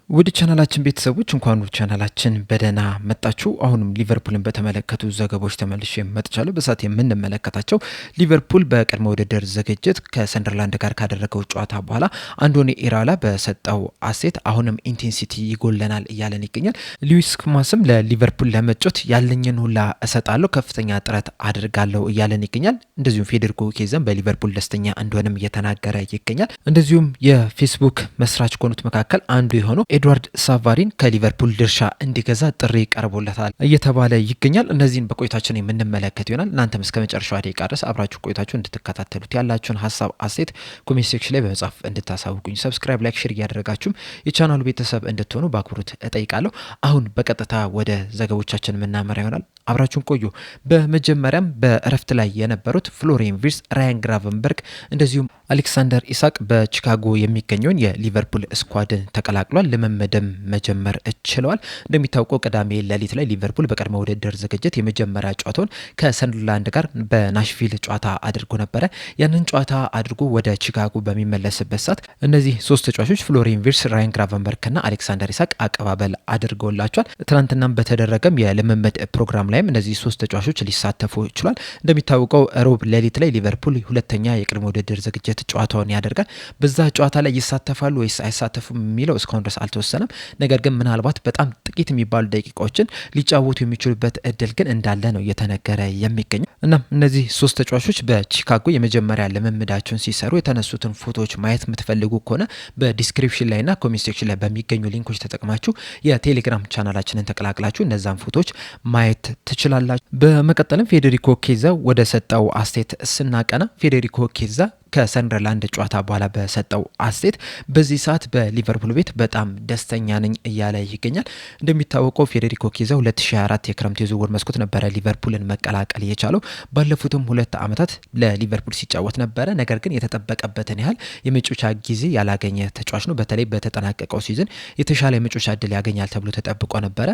ውድ ቻናላችን ቤተሰቦች እንኳን ወደ ቻናላችን በደህና መጣችሁ። አሁንም ሊቨርፑልን በተመለከቱ ዘገባዎች ተመልሼ መጥቻለሁ። በሰዓት የምንመለከታቸው ሊቨርፑል በቅድመ ውድድር ዝግጅት ከሰንደርላንድ ጋር ካደረገው ጨዋታ በኋላ አንዶኒ ኢራኦላ በሰጠው አሴት አሁንም ኢንቴንሲቲ ይጎለናል እያለን ይገኛል። ሉዊስ ስኮማስም ለሊቨርፑል ለመጮት ያለኝን ሁላ እሰጣለሁ፣ ከፍተኛ ጥረት አድርጋለሁ እያለን ይገኛል። እንደዚሁም ፌዴሪኮ ኬዛም በሊቨርፑል ደስተኛ እንደሆነም እየተናገረ ይገኛል። እንደዚሁም የፌስቡክ መስራች ከሆኑት መካከል አንዱ የሆነው ኤድዋርድ ሳቫሪን ከሊቨርፑል ድርሻ እንዲገዛ ጥሪ ቀርቦለታል እየተባለ ይገኛል። እነዚህን በቆይታችን የምንመለከት ይሆናል። እናንተም እስከ መጨረሻው ደቂቃ ድረስ አብራችሁ ቆይታችሁ እንድትከታተሉት ያላችሁን ሀሳብ አስተያየት ኮሜንት ሴክሽን ላይ በመጻፍ እንድታሳውቁኝ፣ ሰብስክራይብ፣ ላይክ፣ ሼር እያደረጋችሁም የቻናሉ ቤተሰብ እንድትሆኑ በአክብሮት እጠይቃለሁ። አሁን በቀጥታ ወደ ዘገቦቻችን የምናመራ ይሆናል። አብራችሁን ቆዩ። በመጀመሪያም በእረፍት ላይ የነበሩት ፍሎሪያን ቪርትዝ፣ ራያን ግራቨንበርግ እንደዚሁም አሌክሳንደር ኢሳቅ በቺካጎ የሚገኘውን የሊቨርፑል ስኳድን ተቀላቅሏል። ልምምድም መጀመር ችለዋል። እንደሚታወቀው ቅዳሜ ሌሊት ላይ ሊቨርፑል በቅድመ ውድድር ዝግጅት የመጀመሪያ ጨዋታውን ከሰንደርላንድ ጋር በናሽቪል ጨዋታ አድርጎ ነበረ። ያንን ጨዋታ አድርጎ ወደ ቺካጎ በሚመለስበት ሰዓት እነዚህ ሶስት ተጫዋቾች ፍሎሪያን ቪርትዝ፣ ራያን ግራቨንበርግ እና አሌክሳንደር ኢሳቅ አቀባበል አድርገውላቸዋል። ትናንትናም በተደረገም የልምምድ ፕሮግራም ላይም እነዚህ ሶስት ተጫዋቾች ሊሳተፉ ችሏል። እንደሚታወቀው ሮብ ሌሊት ላይ ሊቨርፑል ሁለተኛ የቅድመ ውድድር ዝግጅት ጨዋታውን ያደርጋል። በዛ ጨዋታ ላይ ይሳተፋሉ ወይስ አይሳተፉም የሚለው እስካሁን ድረስ አልተወሰነም። ነገር ግን ምናልባት በጣም ጥቂት የሚባሉ ደቂቃዎችን ሊጫወቱ የሚችሉበት እድል ግን እንዳለ ነው እየተነገረ የሚገኘው። እናም እነዚህ ሶስት ተጫዋቾች በቺካጎ የመጀመሪያ ልምምዳቸውን ሲሰሩ የተነሱትን ፎቶዎች ማየት የምትፈልጉ ከሆነ በዲስክሪፕሽን ላይና ኮሜንት ሴክሽን ላይ በሚገኙ ሊንኮች ተጠቅማችሁ የቴሌግራም ቻናላችንን ተቀላቅላችሁ እነዛን ፎቶዎች ማየት ትችላላችሁ። በመቀጠልም ፌዴሪኮ ኬዛ ወደ ሰጠው አስተያየት ስናቀና ፌዴሪኮ ኬዛ ከሰንደርላንድ ጨዋታ በኋላ በሰጠው አስተያየት በዚህ ሰዓት በሊቨርፑል ቤት በጣም ደስተኛ ነኝ እያለ ይገኛል። እንደሚታወቀው ፌዴሪኮ ኬዛ 2024 የክረምት የዝውውር መስኮት ነበረ ሊቨርፑልን መቀላቀል የቻለው። ባለፉትም 2 ዓመታት ለሊቨርፑል ሲጫወት ነበረ። ነገር ግን የተጠበቀበትን ያህል የመጫወቻ ጊዜ ያላገኘ ተጫዋች ነው። በተለይ በተጠናቀቀው ሲዝን የተሻለ የመጫወቻ እድል ያገኛል ተብሎ ተጠብቆ ነበረ።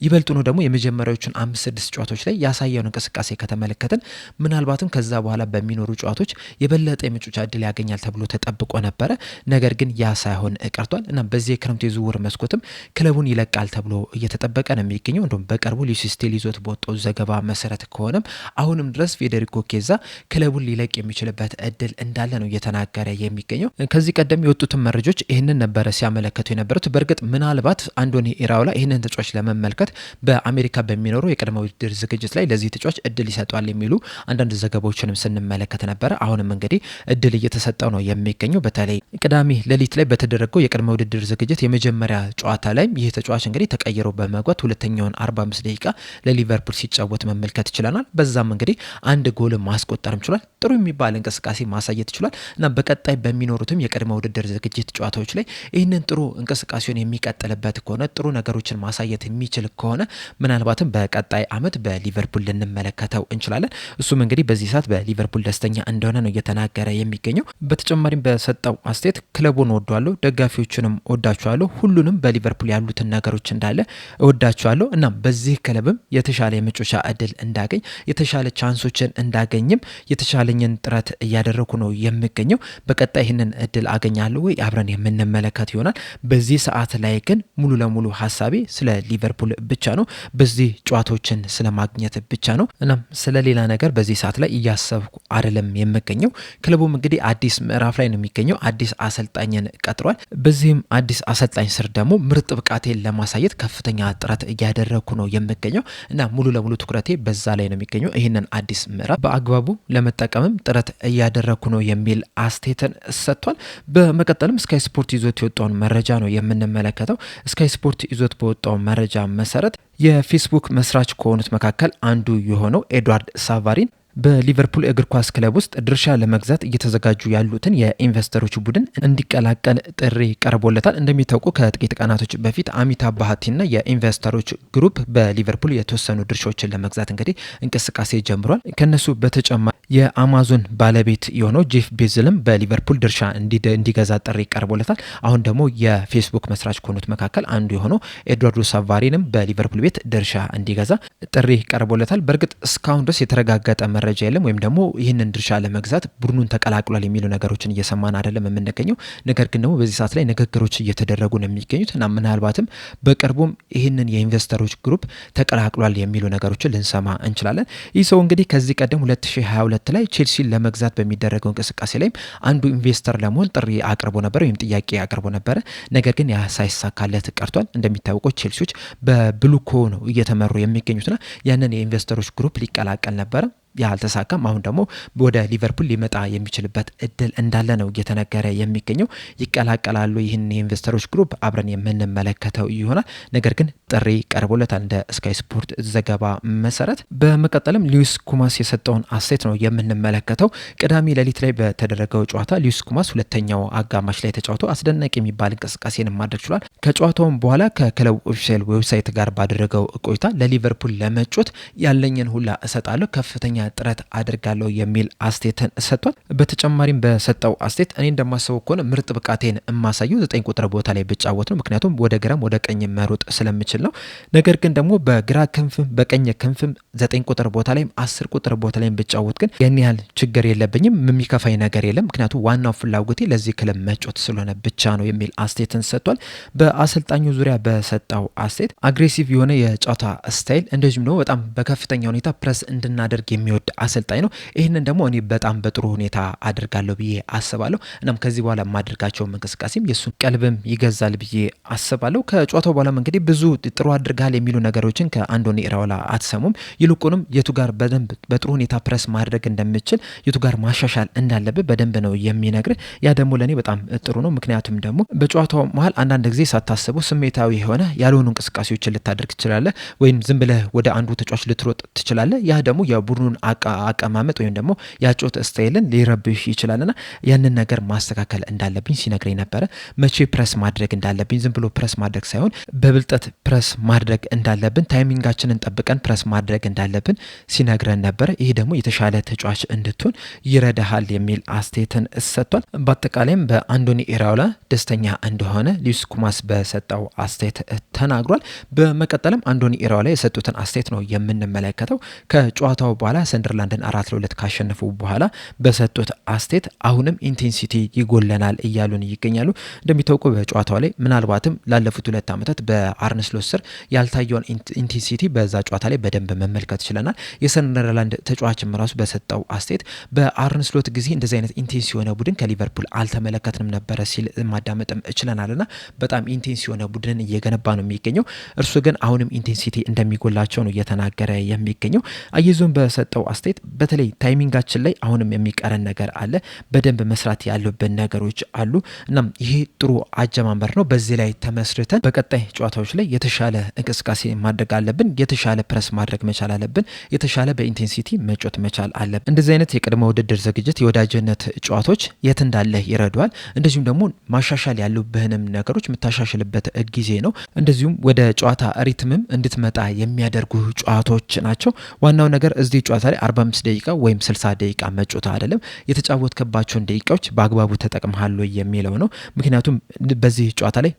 ይበልጡኑ ደግሞ የመጀመሪያዎቹን 5-6 ጨዋታዎች ላይ ያሳየውን እንቅስቃሴ ከተመለከትን ምናልባትም ከዛ በኋላ በሚኖሩ ጨዋታዎች የበለጠ የመጫወቻ እድል ያገኛል ተብሎ ተጠብቆ ነበረ። ነገር ግን ያ ሳይሆን ቀርቷል እና በዚህ የክረምት የዝውውር መስኮትም ክለቡን ይለቃል ተብሎ እየተጠበቀ ነው የሚገኘው። እንደውም በቅርቡ ሉዊስ ስቴል ይዞት በወጣው ዘገባ መሰረት ከሆነም አሁንም ድረስ ፌዴሪኮ ኬዛ ክለቡን ሊለቅ የሚችልበት እድል እንዳለ ነው እየተናገረ የሚገኘው። ከዚህ ቀደም የወጡትን መረጃዎች ይህንን ነበረ ሲያመለከቱ የነበሩት። በእርግጥ ምናልባት አንዶኒ ኢራኦላ ይህንን ተጫዋች ለመመልከት በአሜሪካ በሚኖሩ የቅድመ ውድድር ዝግጅት ላይ ለዚህ ተጫዋች እድል ይሰጧል የሚሉ አንዳንድ ዘገባዎችንም ስንመለከት ነበረ። አሁንም እንግዲህ እድል እየተሰጠው ነው የሚገኘው። በተለይ ቅዳሜ ሌሊት ላይ በተደረገው የቅድመ ውድድር ዝግጅት የመጀመሪያ ጨዋታ ላይ ይህ ተጫዋች እንግዲህ ተቀይሮ በመግባት ሁለተኛውን 45 ደቂቃ ለሊቨርፑል ሲጫወት መመልከት ይችላል። በዛም እንግዲህ አንድ ጎል ማስቆጠርም ችሏል። ጥሩ የሚባል እንቅስቃሴ ማሳየት ይችላል እና በቀጣይ በሚኖሩትም የቅድመ ውድድር ዝግጅት ጨዋታዎች ላይ ይህንን ጥሩ እንቅስቃሴውን የሚቀጥልበት ከሆነ ጥሩ ነገሮችን ማሳየት የሚችል ከሆነ ምናልባትም በቀጣይ ዓመት በሊቨርፑል ልንመለከተው እንችላለን። እሱም እንግዲህ በዚህ ሰዓት በሊቨርፑል ደስተኛ እንደሆነ ነው እየተናገረ የሚገኘው። በተጨማሪም በሰጠው አስተያየት ክለቡን ወዷለሁ፣ ደጋፊዎችንም ወዳቸዋለሁ፣ ሁሉንም በሊቨርፑል ያሉትን ነገሮች እንዳለ እወዳቸዋለሁ እና በዚህ ክለብም የተሻለ የመጫወቻ እድል እንዳገኝ የተሻለ ቻንሶችን እንዳገኝም የተሻለኝን ጥረት እያደረኩ ነው የሚገኘው። በቀጣይ ይህንን እድል አገኛለሁ ወይ አብረን የምንመለከት ይሆናል። በዚህ ሰዓት ላይ ግን ሙሉ ለሙሉ ሀሳቤ ስለ ሊቨርፑል ብቻ ነው። በዚህ ጨዋታዎችን ስለማግኘት ብቻ ነው። እናም ስለሌላ ነገር በዚህ ሰዓት ላይ እያሰብኩ አይደለም የምገኘው። ክለቡም እንግዲህ አዲስ ምዕራፍ ላይ ነው የሚገኘው። አዲስ አሰልጣኝን ቀጥሯል። በዚህም አዲስ አሰልጣኝ ስር ደግሞ ምርጥ ብቃቴን ለማሳየት ከፍተኛ ጥረት እያደረኩ ነው የሚገኘው እና ሙሉ ለሙሉ ትኩረቴ በዛ ላይ ነው የሚገኘው። ይህንን አዲስ ምዕራፍ በአግባቡ ለመጠቀምም ጥረት እያደረኩ ነው የሚል አስተያየትን ሰጥቷል። በመቀጠልም ስካይ ስፖርት ይዞት የወጣውን መረጃ ነው የምንመለከተው። ስካይ ስፖርት ይዞት በወጣው መረጃ መሰረት የፌስቡክ መስራች ከሆኑት መካከል አንዱ የሆነው ኤድዋርድ ሳቫሪን በሊቨርፑል እግር ኳስ ክለብ ውስጥ ድርሻ ለመግዛት እየተዘጋጁ ያሉትን የኢንቨስተሮች ቡድን እንዲቀላቀል ጥሪ ቀርቦለታል። እንደሚታወቁ ከጥቂት ቀናቶች በፊት አሚታብ ባሃቲና የኢንቨስተሮች ግሩፕ በሊቨርፑል የተወሰኑ ድርሻዎችን ለመግዛት እንግዲህ እንቅስቃሴ ጀምሯል። ከነሱ በተጨማሪ የአማዞን ባለቤት የሆነው ጄፍ ቤዝልም በሊቨርፑል ድርሻ እንዲገዛ ጥሪ ቀርቦለታል። አሁን ደግሞ የፌስቡክ መስራች ከሆኑት መካከል አንዱ የሆነው ኤድዋርዶ ሳቫሪንም በሊቨርፑል ቤት ድርሻ እንዲገዛ ጥሪ ቀርቦለታል። በእርግጥ እስካሁን ድረስ የተረጋገጠ መረጃ የለም ወይም ደግሞ ይህንን ድርሻ ለመግዛት ቡድኑን ተቀላቅሏል የሚሉ ነገሮችን እየሰማን አይደለም የምንገኘው። ነገር ግን ደግሞ በዚህ ሰዓት ላይ ንግግሮች እየተደረጉ ነው የሚገኙት እና ምናልባትም በቅርቡም ይህንን የኢንቨስተሮች ግሩፕ ተቀላቅሏል የሚሉ ነገሮችን ልንሰማ እንችላለን። ይህ ሰው እንግዲህ ከዚህ ቀደም 2022 ላይ ቼልሲን ለመግዛት በሚደረገው እንቅስቃሴ ላይም አንዱ ኢንቨስተር ለመሆን ጥሪ አቅርቦ ነበር ወይም ጥያቄ አቅርቦ ነበረ። ነገር ግን ያ ሳይሳካለት ቀርቷል። እንደሚታወቀው ቼልሲዎች በብሉኮ ነው እየተመሩ የሚገኙትና ያንን የኢንቨስተሮች ግሩፕ ሊቀላቀል ነበረ። ያልተሳካም። አሁን ደግሞ ወደ ሊቨርፑል ሊመጣ የሚችልበት እድል እንዳለ ነው እየተነገረ የሚገኘው። ይቀላቀላሉ ይህን የኢንቨስተሮች ግሩፕ አብረን የምንመለከተው ይሆናል። ነገር ግን ጥሪ ቀርቦለታል እንደ ስካይ ስፖርት ዘገባ መሰረት። በመቀጠልም ሉዊስ ኩማስ የሰጠውን አስተያየት ነው የምንመለከተው። ቅዳሜ ሌሊት ላይ በተደረገው ጨዋታ ሉዊስ ኩማስ ሁለተኛው አጋማሽ ላይ ተጫውቶ አስደናቂ የሚባል እንቅስቃሴን ማድረግ ችሏል። ከጨዋታውም በኋላ ከክለብ ኦፊሻል ዌብሳይት ጋር ባደረገው ቆይታ ለሊቨርፑል ለመጮት ያለኝን ሁላ እሰጣለሁ፣ ከፍተኛ ጥረት አድርጋለሁ የሚል አስተያየትን ሰጥቷል። በተጨማሪም በሰጠው አስተያየት እኔ እንደማስበው ከሆነ ምርጥ ብቃቴን የማሳየው 9 ቁጥር ቦታ ላይ ብጫወት ነው፣ ምክንያቱም ወደ ግራም ወደ ቀኝ መሮጥ ስለምችል ነው። ነገር ግን ደግሞ በግራ ክንፍም በቀኝ ክንፍም 9 ቁጥር ቦታ ላይም 10 ቁጥር ቦታ ላይም ብጫወት ግን ያን ያህል ችግር የለብኝም፣ የሚከፋኝ ነገር የለም፣ ምክንያቱም ዋናው ፍላጎቴ ለዚህ ክለብ መጮት ስለሆነ ብቻ ነው የሚል አስተያየትን ሰጥቷል። በአሰልጣኙ ዙሪያ በሰጠው አስተያየት አግሬሲቭ የሆነ የጨዋታ ስታይል እንደዚሁም ደግሞ በጣም በከፍተኛ ሁኔታ ፕረስ እንድናደርግ የሚወድ አሰልጣኝ ነው። ይህንን ደግሞ እኔ በጣም በጥሩ ሁኔታ አድርጋለሁ ብዬ አስባለሁ። እናም ከዚህ በኋላ የማድርጋቸው እንቅስቃሴም የእሱን ቀልብም ይገዛል ብዬ አስባለሁ። ከጨዋታው በኋላም እንግዲህ ብዙ ጥሩ አድርጋል የሚሉ ነገሮችን ከአንዶኒ ኢራኦላ አትሰሙም። ይልቁንም የቱ ጋር በደንብ በጥሩ ሁኔታ ፕረስ ማድረግ እንደምችል የቱ ጋር ማሻሻል እንዳለብህ በደንብ ነው የሚነግር። ያ ደግሞ ለእኔ በጣም ጥሩ ነው። ምክንያቱም ደግሞ በጨዋታው መሀል አንዳንድ ጊዜ ሳታስበው ስሜታዊ የሆነ ያልሆኑ እንቅስቃሴዎችን ልታደርግ ትችላለህ፣ ወይም ዝም ብለህ ወደ አንዱ ተጫዋች ልትሮጥ ትችላለህ። ያ ደግሞ የቡድኑን አቀማመጥ ወይም ደግሞ ያጮት ስታይልን ሊረብሽ ይችላልና ያንን ነገር ማስተካከል እንዳለብኝ ሲነግረኝ ነበረ። መቼ ፕረስ ማድረግ እንዳለብኝ፣ ዝም ብሎ ፕረስ ማድረግ ሳይሆን በብልጠት ፕረስ ማድረግ እንዳለብን፣ ታይሚንጋችንን ጠብቀን ፕረስ ማድረግ እንዳለብን ሲነግረን ነበረ። ይሄ ደግሞ የተሻለ ተጫዋች እንድትሆን ይረዳሃል የሚል አስተያየትን ሰጥቷል። በአጠቃላይም በአንዶኒ ኢራኦላ ደስተኛ እንደሆነ ሉዊስ ኩማስ በሰጠው አስተያየት ተናግሯል። በመቀጠልም አንዶኒ ኢራኦላ የሰጡትን አስተያየት ነው የምንመለከተው። ከጨዋታው በኋላ ሰንደርላንድን 4-2 ካሸነፉ በኋላ በሰጡት አስተያየት አሁንም ኢንቴንሲቲ ይጎለናል እያሉን ይገኛሉ። እንደሚታወቀው በጨዋታው ላይ ምናልባትም ላለፉት 2 ዓመታት በአርነ ስሎት ስር ያልታየውን ኢንቴንሲቲ በዛ ጨዋታ ላይ በደንብ መመልከት ችለናል። የሰንደርላንድ ተጫዋችም ራሱ በሰጠው አስተያየት በአርነ ስሎት ጊዜ እንደዚህ አይነት ኢንቴንስ የሆነ ቡድን ከሊቨርፑል አልተመለከትንም ነበረ ሲል ማዳመጥም ችለናልና በጣም ኢንቴንስ የሆነ ቡድንን እየገነባ ነው የሚገኘው። እርሱ ግን አሁንም ኢንቴንሲቲ እንደሚጎላቸው ነው እየተናገረ የሚገኘው። አየዞን በሰጠው አስተያየት በተለይ ታይሚንጋችን ላይ አሁንም የሚቀረን ነገር አለ፣ በደንብ መስራት ያሉብን ነገሮች አሉ። እናም ይሄ ጥሩ አጀማመር ነው። በዚህ ላይ ተመስርተን በቀጣይ ጨዋታዎች ላይ የተሻለ እንቅስቃሴ ማድረግ አለብን፣ የተሻለ ፕረስ ማድረግ መቻል አለብን፣ የተሻለ በኢንቴንሲቲ መጮት መቻል አለብን። እንደዚህ አይነት የቅድመ ውድድር ዝግጅት የወዳጅነት ጨዋታዎች የት እንዳለ ይረዷል። እንደዚሁም ደግሞ ማሻሻል ያሉብህንም ነገሮች የምታሻሽልበት ጊዜ ነው። እንደዚሁም ወደ ጨዋታ ሪትምም እንድትመጣ የሚያደርጉ ጨዋታዎች ናቸው። ዋናው ነገር እዚህ ጨዋታ ላይ 45 ደቂቃ ወይም 60 ደቂቃ መጮታ አይደለም፣ የተጫወትከባቸውን ደቂቃዎች በአግባቡ ተጠቅመሃል የሚለው ነው። ምክንያቱም በዚህ ጨዋታ ላይ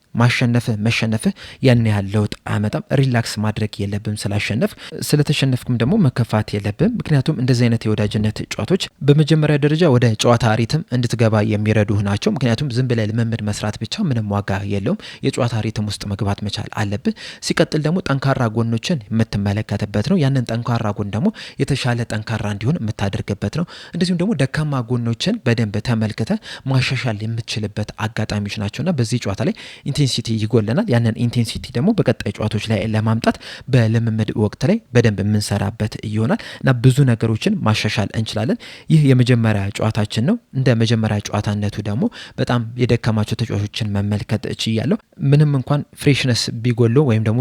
መሸነፍህ ያን ያህል ለውጥ አያመጣም። ሪላክስ ማድረግ የለብም ስላሸነፍ፣ ስለተሸነፍክም ደግሞ መከፋት የለብም። ምክንያቱም እንደዚህ አይነት የወዳጅነት ጨዋታዎች በመጀመሪያ ደረጃ ወደ ጨዋታ ሪትም እንድትገባ የሚረዱህ ናቸው። ምክንያቱም ዝም ብለህ ልምምድ መስራት ብቻ ምንም ዋጋ የለውም። የጨዋታ ሪትም ውስጥ መግባት መቻል አለብህ። ሲቀጥል ደግሞ ጠንካራ ጎኖችን የምትመለከትበት ነው። ያንን ጠንካራ ጎን ደግሞ የተሻለ ጠንካራ እንዲሆን የምታደርግበት ነው። እንደዚሁም ደግሞ ደካማ ጎኖችን በደንብ ተመልክተ ማሻሻል የምትችልበት አጋጣሚዎች ናቸውና በዚህ ጨዋታ ላይ ኢንቴንሲቲ ይጎለናል። ያንን ኢንቴንሲቲ ደግሞ በቀጣይ ጨዋታዎች ላይ ለማምጣት በልምምድ ወቅት ላይ በደንብ የምንሰራበት ይሆናል እና ብዙ ነገሮችን ማሻሻል እንችላለን። ይህ የመጀመሪያ ጨዋታችን ነው። እንደ መጀመሪያ ጨዋታነቱ ደግሞ በጣም የደከማቸው ተጫዋቾችን መመልከት እችላለሁ። ምንም እንኳን ፍሬሽነስ ቢጎለው ወይም ደግሞ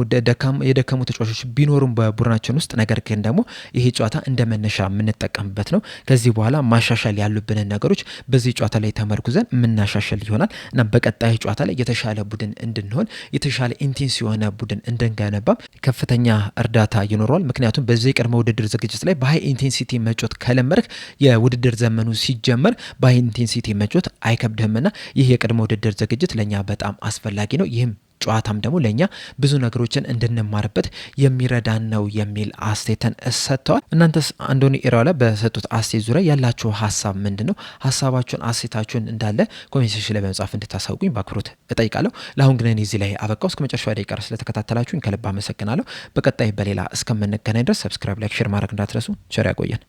የደከሙ ተጫዋቾች ቢኖሩም በቡድናችን ውስጥ፣ ነገር ግን ደግሞ ይሄ ጨዋታ እንደ መነሻ የምንጠቀምበት ነው። ከዚህ በኋላ ማሻሻል ያሉብንን ነገሮች በዚህ ጨዋታ ላይ ተመርኩዘን የምናሻሽል ይሆናል እና በቀጣይ ጨዋታ ላይ የተሻለ ቡድን እንድንሆን፣ የተሻለ ኢንቴንስ የሆነ ቡድን እንድንገነባም ከፍተኛ እርዳታ ይኖረዋል። ምክንያቱም በዚህ ቅድመ ውድድር ዝግጅት ላይ በሀይ ኢንቴንሲቲ መጮት ከለመድክ የውድድር ዘመኑ ሲጀመር በሀይ ኢንቴንሲቲ መጮት አይከብድህምና ይህ የቅድመ ውድድር ዝግጅት ለእኛ በጣም አስፈላጊ ነው። ይህም ጨዋታም ደግሞ ለእኛ ብዙ ነገሮችን እንድንማርበት የሚረዳን ነው የሚል አስተያየትን ሰጥተዋል። እናንተስ አንዶኒ ኢራኦላ በሰጡት አስተያየት ዙሪያ ያላችሁ ሀሳብ ምንድን ነው? ሀሳባችሁን አስተያየታችሁን እንዳለ ኮሜንት ሴክሽን ላይ በመጻፍ እንድታሳውቁኝ በአክብሮት እጠይቃለሁ። ለአሁን ግን እኔ እዚህ ላይ አበቃው። እስከ መጨረሻው ደቂቃ ስለተከታተላችሁኝ ከልብ አመሰግናለሁ። በቀጣይ በሌላ እስከምንገናኝ ድረስ ሰብስክራይብ፣ ላይክ፣ ሼር ማድረግ እንዳትረሱ። ቸር ያቆየን።